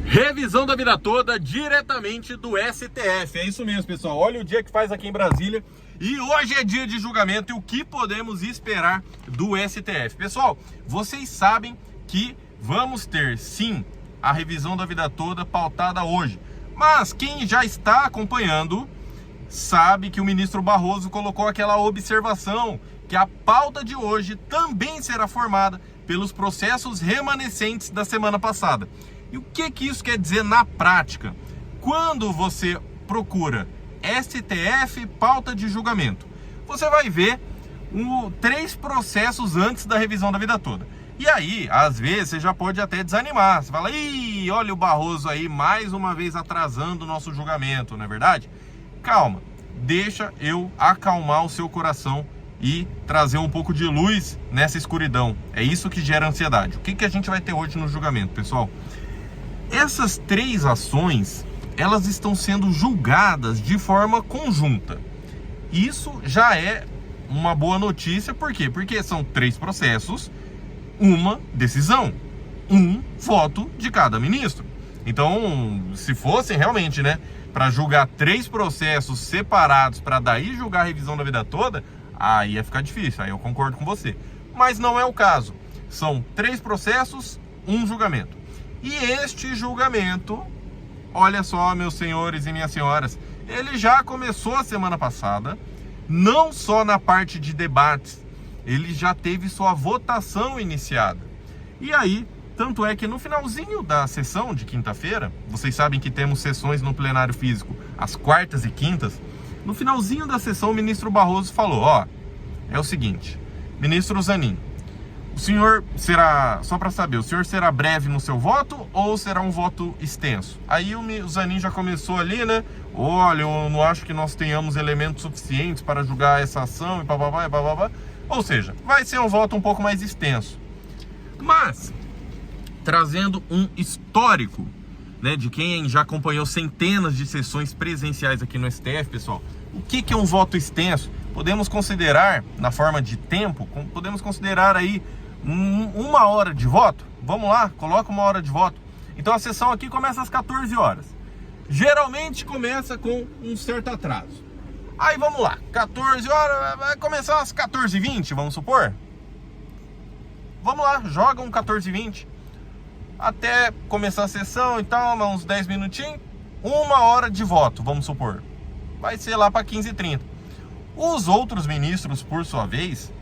Revisão da vida toda diretamente do STF. É isso mesmo, pessoal. Olha o dia que faz aqui em Brasília. E hoje é dia de julgamento. E o que podemos esperar do STF? Pessoal, vocês sabem que vamos ter, sim, a revisão da vida toda pautada hoje. Mas quem já está acompanhando sabe que o ministro Barroso colocou aquela observação que a pauta de hoje também será formada pelos processos remanescentes da semana passada. E o que isso quer dizer na prática? Quando você procura STF pauta de julgamento, você vai ver 3 processos antes da revisão da vida toda. E aí, às vezes, você já pode até desanimar. Você fala, ih, olha o Barroso aí mais uma vez atrasando o nosso julgamento, não é verdade? Calma, deixa eu acalmar o seu coração e trazer um pouco de luz nessa escuridão. É isso que gera ansiedade. O que a gente vai ter hoje no julgamento, pessoal? Essas 3 ações, elas estão sendo julgadas de forma conjunta. Isso já é uma boa notícia, por quê? Porque são 3 processos, uma decisão, um voto de cada ministro. Então, se fossem realmente, né, para julgar 3 processos separados, para daí julgar a revisão da vida toda, aí ia ficar difícil, aí eu concordo com você. Mas não é o caso. São 3 processos, um julgamento. E este julgamento, olha só, meus senhores e minhas senhoras, ele já começou a semana passada, não só na parte de debates, ele já teve sua votação iniciada. E aí, tanto é que no finalzinho da sessão de quinta-feira, vocês sabem que temos sessões no plenário físico às quartas e quintas, no finalzinho da sessão o ministro Barroso falou, ó, é o seguinte, ministro Zanin, o senhor será, só para saber, o senhor será breve no seu voto ou será um voto extenso? Aí o Zanin já começou ali, né? Olha, eu não acho que nós tenhamos elementos suficientes para julgar essa ação e bababá e bababá. Ou seja, vai ser um voto um pouco mais extenso. Mas, trazendo um histórico, né, de quem já acompanhou centenas de sessões presenciais aqui no STF, pessoal, o que é um voto extenso? Podemos considerar, na forma de tempo, podemos considerar aí 1 hora de voto. Vamos lá, coloca 1 hora de voto. Então a sessão aqui começa às 14 horas. Geralmente começa com um certo atraso. Aí vamos lá, 14 horas, vai começar às 14h20, vamos supor? Vamos lá, joga um 14h20. Até começar a sessão e tal, uns 10 minutinhos, 1 hora de voto, vamos supor. Vai ser lá para 15h30. Os outros ministros, por sua vez,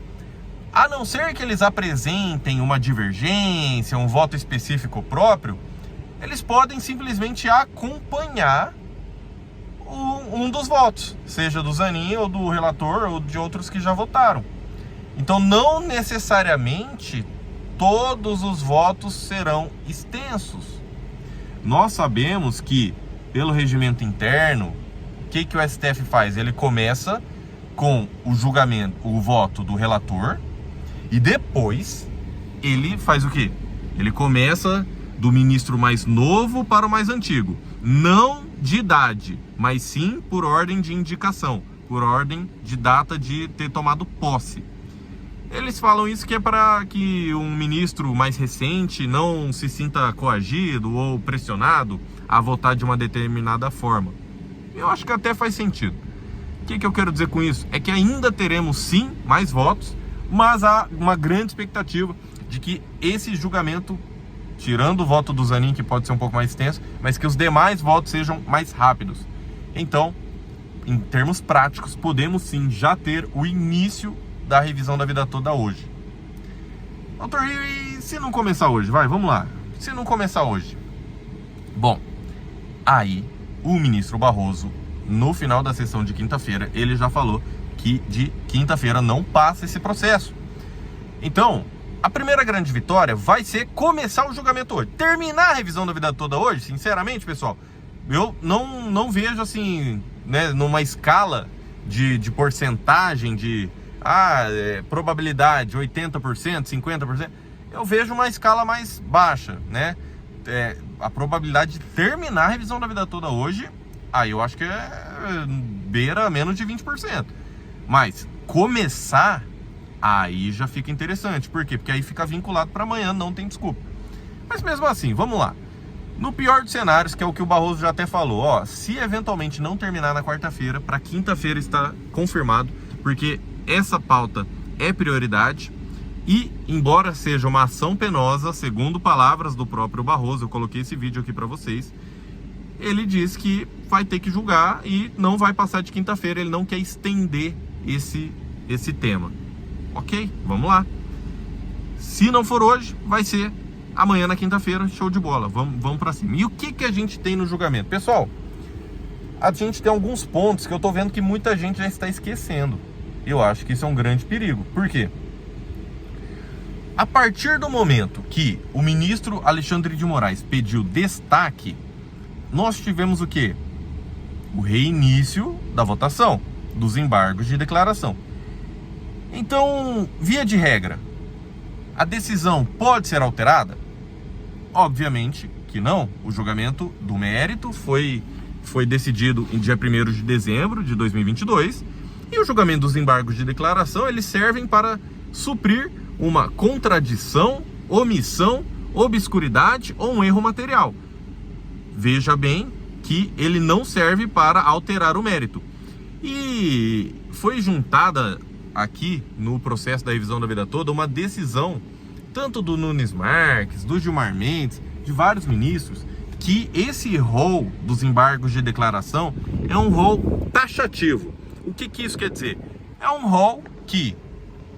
a não ser que eles apresentem uma divergência, um voto específico próprio, eles podem simplesmente acompanhar um dos votos, seja do Zanin ou do relator ou de outros que já votaram. Então, não necessariamente todos os votos serão extensos. Nós sabemos que, pelo regimento interno, o que o STF faz? Ele começa com o julgamento, o voto do relator, e depois ele faz o quê? Ele começa do ministro mais novo para o mais antigo. Não de idade, mas sim por ordem de indicação, por ordem de data de ter tomado posse. Eles falam isso que é para que um ministro mais recente não se sinta coagido ou pressionado a votar de uma determinada forma. Eu acho que até faz sentido. O que eu quero dizer com isso? É que ainda teremos sim mais votos, mas há uma grande expectativa de que esse julgamento, tirando o voto do Zanin, que pode ser um pouco mais extenso, mas que os demais votos sejam mais rápidos. Então, em termos práticos, podemos sim já ter o início da revisão da vida toda hoje. Doutor, e se não começar hoje? Vai, vamos lá. Se não começar hoje? Bom, aí o ministro Barroso, no final da sessão de quinta-feira, ele já falou que de quinta-feira não passa esse processo. Então, a primeira grande vitória vai ser começar o julgamento hoje. Terminar a revisão da vida toda hoje, sinceramente, pessoal, eu não vejo assim, né, numa escala de porcentagem, de probabilidade 80%, 50%, eu vejo uma escala mais baixa, né? A probabilidade de terminar a revisão da vida toda hoje, aí eu acho que beira menos de 20%. Mas começar, aí já fica interessante. Por quê? Porque aí fica vinculado para amanhã, não tem desculpa. Mas mesmo assim, vamos lá. No pior dos cenários, que é o que o Barroso já até falou, ó, se eventualmente não terminar na quarta-feira, para quinta-feira está confirmado, porque essa pauta é prioridade e, embora seja uma ação penosa, segundo palavras do próprio Barroso, eu coloquei esse vídeo aqui para vocês, ele diz que vai ter que julgar e não vai passar de quinta-feira, ele não quer estender esse tema. Ok, vamos lá. Se não for hoje, vai ser amanhã na quinta-feira, show de bola, vamos pra cima. E o que a gente tem no julgamento? Pessoal, a gente tem alguns pontos que eu tô vendo que muita gente já está esquecendo. Eu acho que isso é um grande perigo. Por quê? A partir do momento que o ministro Alexandre de Moraes pediu destaque, nós tivemos o quê? O reinício da votação, dos embargos de declaração. Então, via de regra, a decisão pode ser alterada? Obviamente que não. O julgamento do mérito foi decidido em dia 1º de dezembro de 2022 e o julgamento dos embargos de declaração, eles servem para suprir uma contradição, omissão, obscuridade ou um erro material. Veja bem que ele não serve para alterar o mérito. E foi juntada aqui no processo da revisão da vida toda uma decisão tanto do Nunes Marques, do Gilmar Mendes, de vários ministros, que esse rol dos embargos de declaração é um rol taxativo. O que isso quer dizer? É um rol que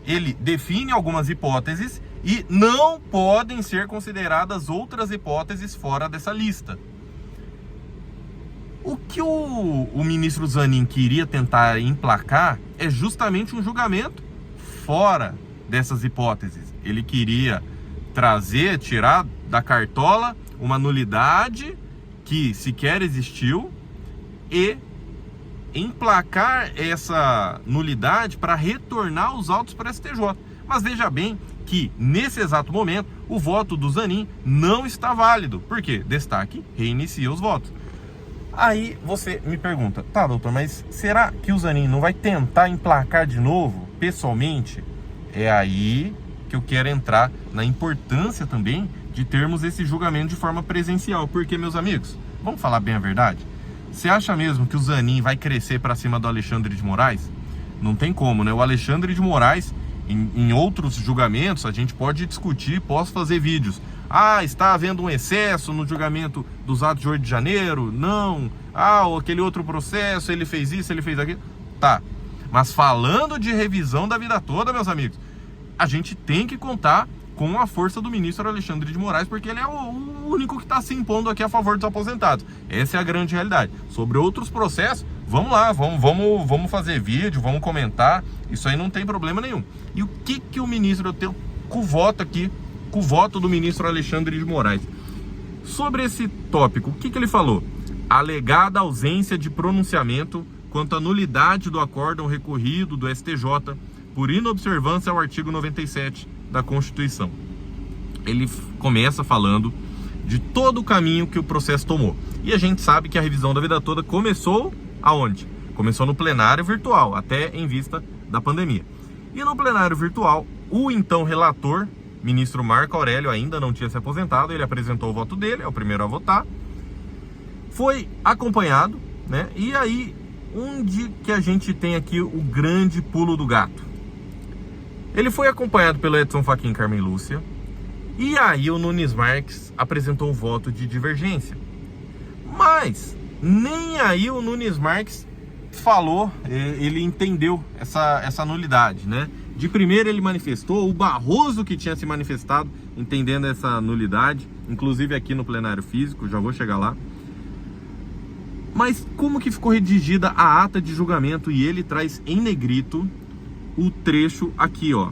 ele define algumas hipóteses e não podem ser consideradas outras hipóteses fora dessa lista. O que o ministro Zanin queria tentar emplacar é justamente um julgamento fora dessas hipóteses. Ele queria tirar da cartola uma nulidade que sequer existiu e emplacar essa nulidade para retornar os autos para a STJ. Mas veja bem que, nesse exato momento, o voto do Zanin não está válido. Por quê? Destaque reinicia os votos. Aí você me pergunta, tá, doutor, mas será que o Zanin não vai tentar emplacar de novo, pessoalmente? É aí que eu quero entrar na importância também de termos esse julgamento de forma presencial. Porque, meus amigos, vamos falar bem a verdade? Você acha mesmo que o Zanin vai crescer para cima do Alexandre de Moraes? Não tem como, né? O Alexandre de Moraes, em outros julgamentos, a gente pode discutir, posso fazer vídeos. Ah, está havendo um excesso no julgamento dos atos de 8 de janeiro? Não. Ah, aquele outro processo, ele fez isso, ele fez aquilo. Tá. Mas falando de revisão da vida toda, meus amigos, a gente tem que contar com a força do ministro Alexandre de Moraes, porque ele é o único que está se impondo aqui a favor dos aposentados. Essa é a grande realidade. Sobre outros processos, vamos lá, vamos fazer vídeo, vamos comentar. Isso aí não tem problema nenhum. E o que o ministro, eu tenho com o voto aqui, com o voto do ministro Alexandre de Moraes. Sobre esse tópico, o que ele falou? Alegada ausência de pronunciamento quanto à nulidade do acórdão recorrido do STJ por inobservância ao artigo 97 da Constituição. Ele começa falando de todo o caminho que o processo tomou. E a gente sabe que a revisão da vida toda começou aonde? Começou no plenário virtual, até em vista da pandemia. E no plenário virtual, o então relator, ministro Marco Aurélio, ainda não tinha se aposentado, ele apresentou o voto dele, é o primeiro a votar, foi acompanhado, né? E aí, onde que a gente tem aqui o grande pulo do gato? Ele foi acompanhado pelo Edson Fachin e Carmen Lúcia, e aí o Nunes Marques apresentou um voto de divergência. Mas nem aí o Nunes Marques falou, ele entendeu essa nulidade, né? De primeiro ele manifestou, o Barroso que tinha se manifestado, entendendo essa nulidade, inclusive aqui no plenário físico, já vou chegar lá. Mas como que ficou redigida a ata de julgamento? E ele traz em negrito o trecho aqui, ó,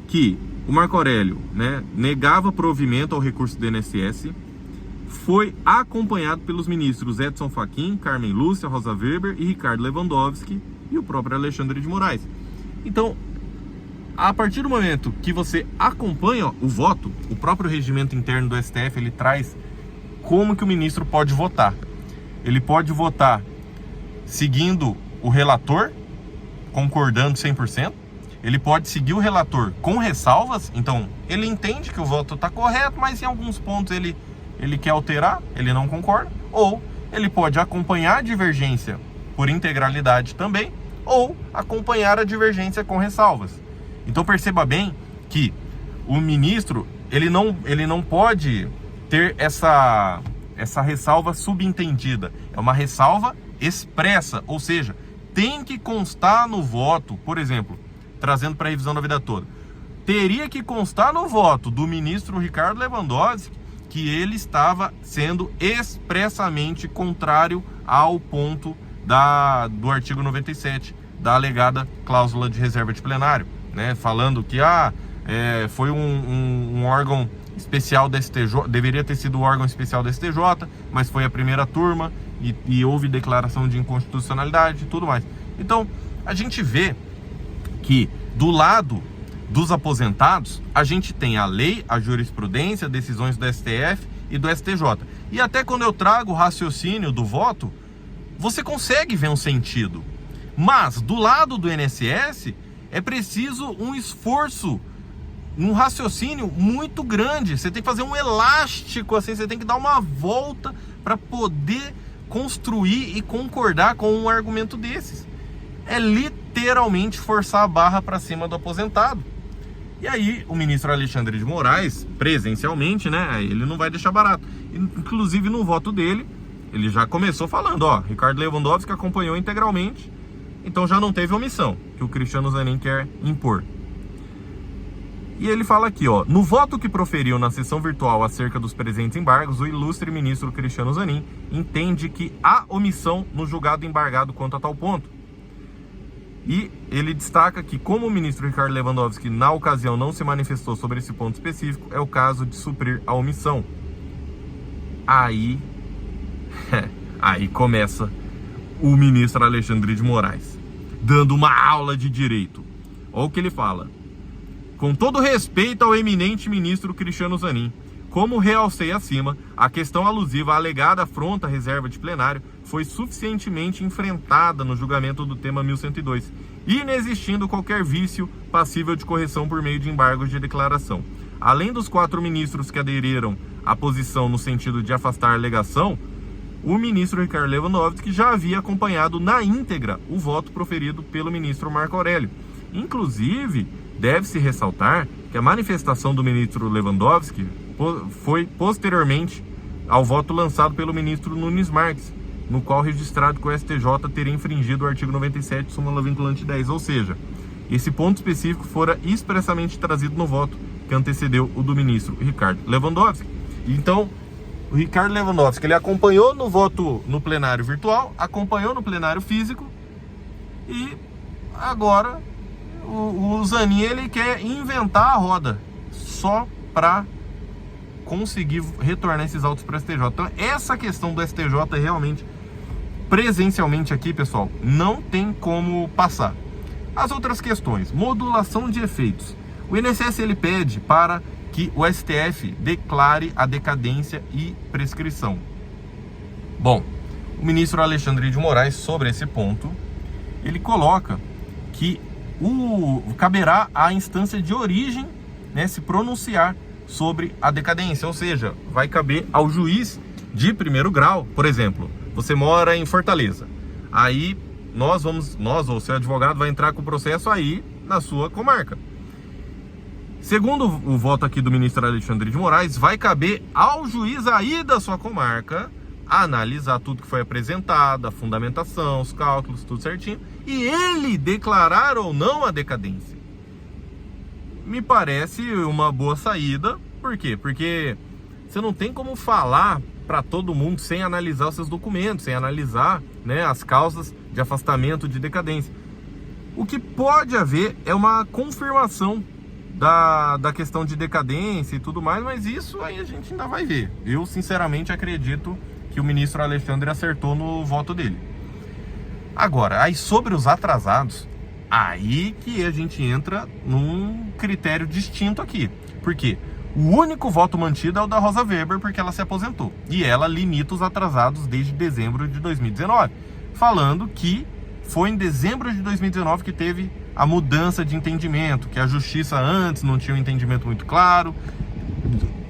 que o Marco Aurélio, né, negava provimento ao recurso do INSS, foi acompanhado pelos ministros Edson Fachin, Carmen Lúcia, Rosa Weber e Ricardo Lewandowski e o próprio Alexandre de Moraes. Então, a partir do momento que você acompanha o voto, o próprio regimento interno do STF, ele traz como que o ministro pode votar. Ele pode votar seguindo o relator, concordando 100%. Ele pode seguir o relator com ressalvas. Então, ele entende que o voto está correto, mas em alguns pontos ele ele quer alterar, ele não concorda, ou ele pode acompanhar a divergência por integralidade também, ou acompanhar a divergência com ressalvas. Então perceba bem que o ministro, ele não pode ter essa ressalva subentendida. É uma ressalva expressa, ou seja, tem que constar no voto, por exemplo, trazendo para a revisão da vida toda, teria que constar no voto do ministro Ricardo Lewandowski que ele estava sendo expressamente contrário ao ponto do artigo 97 da alegada cláusula de reserva de plenário, né? Falando que foi um órgão especial da STJ, deveria ter sido o órgão especial da STJ, mas foi a primeira turma e houve declaração de inconstitucionalidade e tudo mais. Então, a gente vê que do lado dos aposentados, a gente tem a lei, a jurisprudência, decisões do STF e do STJ. E até quando eu trago o raciocínio do voto, você consegue ver um sentido. Mas, do lado do INSS, é preciso um esforço, um raciocínio muito grande. Você tem que fazer um elástico, assim, você tem que dar uma volta para poder construir e concordar com um argumento desses. É literalmente forçar a barra para cima do aposentado. E aí, o ministro Alexandre de Moraes, presencialmente, né, ele não vai deixar barato. Inclusive, no voto dele, ele já começou falando, Ricardo Lewandowski acompanhou integralmente, então já não teve omissão, que o Cristiano Zanin quer impor. E ele fala aqui, no voto que proferiu na sessão virtual acerca dos presentes embargos, o ilustre ministro Cristiano Zanin entende que há omissão no julgado embargado quanto a tal ponto. E ele destaca que, como o ministro Ricardo Lewandowski na ocasião não se manifestou sobre esse ponto específico, é o caso de suprir a omissão. Aí começa o ministro Alexandre de Moraes dando uma aula de direito. Olha o que ele fala. Com todo respeito ao eminente ministro Cristiano Zanin, como realcei acima, a questão alusiva à alegada afronta à reserva de plenário foi suficientemente enfrentada no julgamento do tema 1102, inexistindo qualquer vício passível de correção por meio de embargos de declaração. Além dos 4 ministros que aderiram à posição no sentido de afastar a alegação, o ministro Ricardo Lewandowski já havia acompanhado na íntegra o voto proferido pelo ministro Marco Aurélio. Inclusive, deve-se ressaltar que a manifestação do ministro Lewandowski foi posteriormente ao voto lançado pelo ministro Nunes Marques, no qual registrado que o STJ teria infringido o artigo 97, súmula vinculante 10, ou seja, esse ponto específico fora expressamente trazido no voto que antecedeu o do ministro Ricardo Lewandowski. Então, o Ricardo Lewandowski, ele acompanhou no voto no plenário virtual, acompanhou no plenário físico, e agora o Zanin, ele quer inventar a roda só para conseguir retornar esses autos para o STJ. Então, essa questão do STJ realmente, presencialmente aqui, pessoal, não tem como passar. As outras questões, modulação de efeitos. O INSS, ele pede para que o STF declare a decadência e prescrição. Bom, o ministro Alexandre de Moraes, sobre esse ponto, ele coloca que caberá à instância de origem, né, se pronunciar sobre a decadência, ou seja, vai caber ao juiz de primeiro grau. Por exemplo, você mora em Fortaleza, aí nós ou seu advogado vai entrar com o processo aí na sua comarca. Segundo o voto aqui do ministro Alexandre de Moraes, vai caber ao juiz aí da sua comarca analisar tudo que foi apresentado, a fundamentação, os cálculos, tudo certinho, e ele declarar ou não a decadência. Me parece uma boa saída. Por quê? Porque você não tem como falar para todo mundo sem analisar os seus documentos, sem analisar, né, as causas de afastamento, de decadência. O que pode haver é uma confirmação da questão de decadência e tudo mais, mas isso aí a gente ainda vai ver. Eu, sinceramente, acredito que o ministro Alexandre acertou no voto dele. Agora, aí sobre os atrasados, aí que a gente entra num critério distinto aqui. Por quê? O único voto mantido é o da Rosa Weber, porque ela se aposentou. E ela limita os atrasados desde dezembro de 2019. Falando que foi em dezembro de 2019 que teve a mudança de entendimento, que a justiça antes não tinha um entendimento muito claro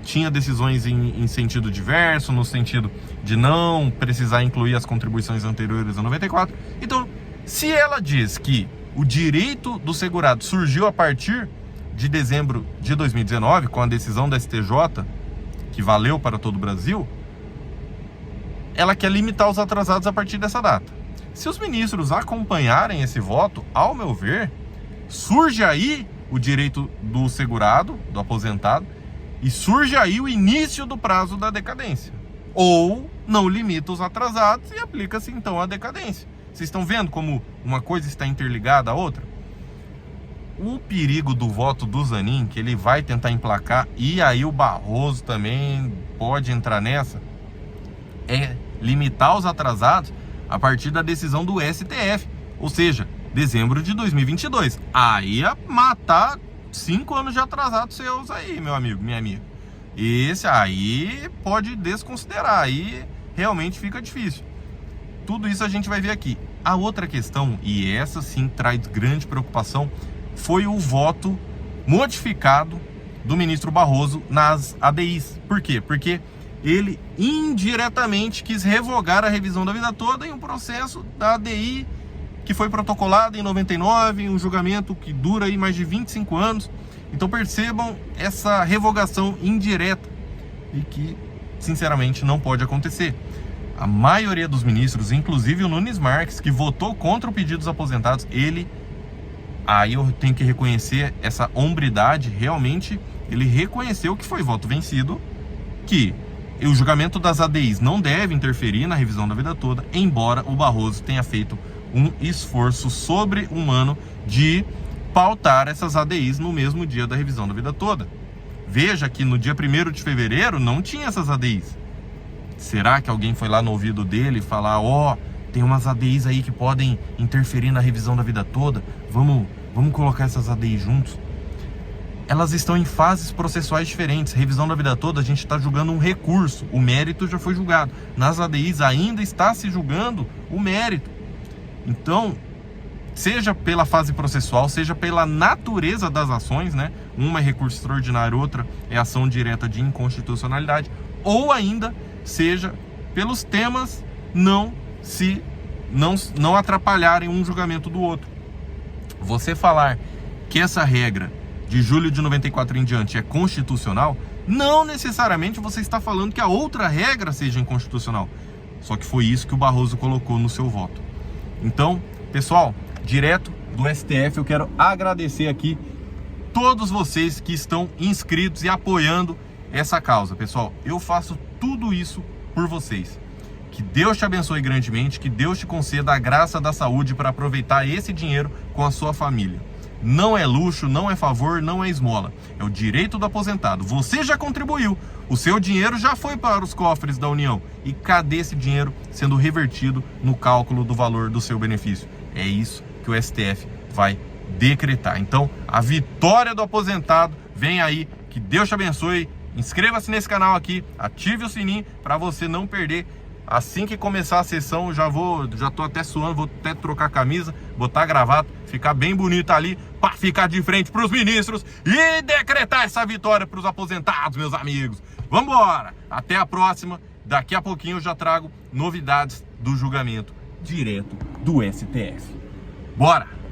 tinha decisões em sentido diverso, no sentido de não precisar incluir as contribuições anteriores a 94. Então, se ela diz que o direito do segurado surgiu a partir de dezembro de 2019, com a decisão da STJ, que valeu para todo o Brasil, ela quer limitar os atrasados a partir dessa data. Se os ministros acompanharem esse voto, ao meu ver, surge aí o direito do segurado, do aposentado, e surge aí o início do prazo da decadência. Ou não limita os atrasados e aplica-se então a decadência. Vocês estão vendo como uma coisa está interligada à outra? O perigo do voto do Zanin, que ele vai tentar emplacar, e aí o Barroso também pode entrar nessa, é limitar os atrasados a partir da decisão do STF, ou seja, dezembro de 2022. Aí é matar 5 anos de atrasados seus aí, meu amigo, minha amiga. Esse aí pode desconsiderar, aí realmente fica difícil. Tudo isso a gente vai ver aqui. A outra questão, e essa sim traz grande preocupação, foi o voto modificado do ministro Barroso nas ADIs. Por quê? Porque ele indiretamente quis revogar a revisão da vida toda em um processo da ADI que foi protocolado em 99, um julgamento que dura aí mais de 25 anos. Então percebam essa revogação indireta e que, sinceramente, não pode acontecer. A maioria dos ministros, inclusive o Nunes Marques, que votou contra o pedido dos aposentados, aí eu tenho que reconhecer essa hombridade, realmente ele reconheceu que foi voto vencido, que o julgamento das ADIs não deve interferir na revisão da vida toda, embora o Barroso tenha feito um esforço sobre-humano de pautar essas ADIs no mesmo dia da revisão da vida toda. Veja que no dia 1º de fevereiro não tinha essas ADIs. Será que alguém foi lá no ouvido dele falar, tem umas ADIs aí que podem interferir na revisão da vida toda, vamos colocar essas ADIs juntos? Elas estão em fases processuais diferentes. Revisão da vida toda, a gente está julgando um recurso, o mérito já foi julgado. Nas ADIs ainda está se julgando o mérito. Então, seja pela fase processual, seja pela natureza das ações, né? Uma é recurso extraordinário, outra é ação direta de inconstitucionalidade, ou ainda seja pelos temas não atrapalharem um julgamento do outro. Você falar que essa regra de julho de 94 em diante é constitucional, não necessariamente você está falando que a outra regra seja inconstitucional. Só que foi isso que o Barroso colocou no seu voto. Então, pessoal, direto do STF, eu quero agradecer aqui todos vocês que estão inscritos e apoiando essa causa. Pessoal, eu faço tudo isso por vocês. Que Deus te abençoe grandemente, que Deus te conceda a graça da saúde para aproveitar esse dinheiro com a sua família. Não é luxo, não é favor, não é esmola. É o direito do aposentado. Você já contribuiu, o seu dinheiro já foi para os cofres da União. E cadê esse dinheiro sendo revertido no cálculo do valor do seu benefício? É isso que o STF vai decretar. Então, a vitória do aposentado vem aí. Que Deus te abençoe. Inscreva-se nesse canal aqui, ative o sininho para você não perder. Assim que começar a sessão, já tô até suando, vou até trocar a camisa, botar gravata, ficar bem bonito ali, para ficar de frente para os ministros e decretar essa vitória para os aposentados, meus amigos. Vamos embora, até a próxima. Daqui a pouquinho eu já trago novidades do julgamento direto do STF. Bora!